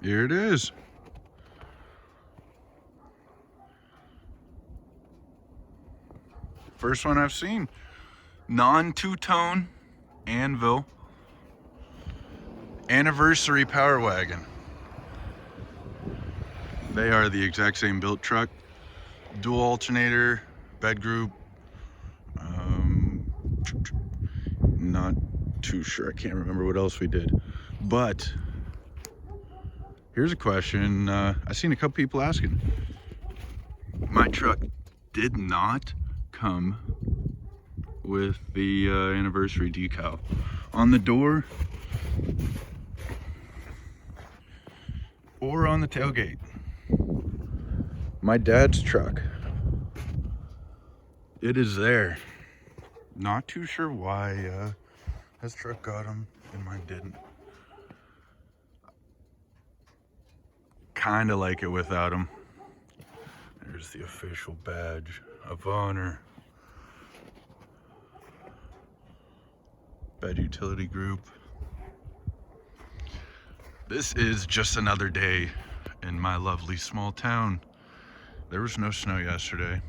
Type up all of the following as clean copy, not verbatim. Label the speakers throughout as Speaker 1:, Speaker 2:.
Speaker 1: Here it is. First one I've seen. Non-two-tone Anvil anniversary power wagon. They are the exact same built truck. Dual alternator, bed group. Not too sure. I can't remember what else we did. But here's a question. I've seen a couple people asking. My truck did not come with the anniversary decal on the door or on the tailgate. My dad's truck, it is there. Not too sure why his truck got them and mine didn't. Kind of like it without them. There's the official badge of honor. Bed utility group. This is just another day in my lovely small town. There was no snow yesterday,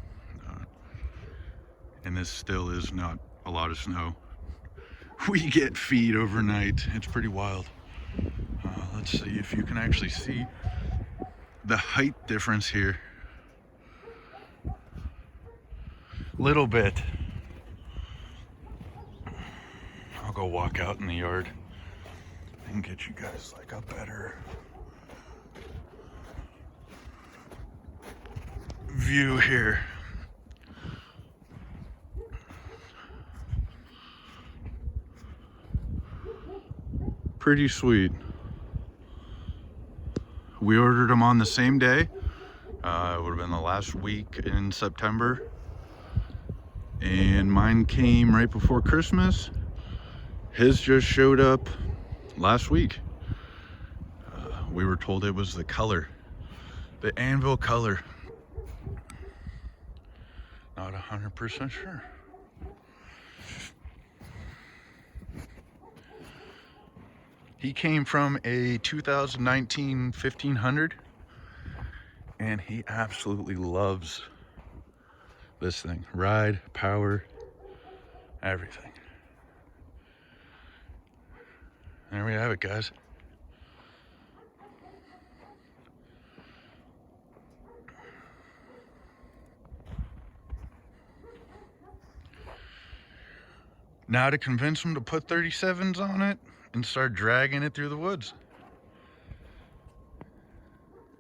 Speaker 1: and this still is not a lot of snow. We get feet overnight. It's pretty wild. Let's see if you can actually see the height difference here. Little bit. I'll go walk out in the yard and get you guys like a better view here. Pretty sweet. We ordered them on the same day. It would have been the last week in September. And mine came right before Christmas. His just showed up last week. We were told it was the color, the Anvil color. Not 100% sure. He came from a 2019 1500 and he absolutely loves this thing. Ride, power, everything. There we have it, guys. Now to convince him to put 37's on it and start dragging it through the woods.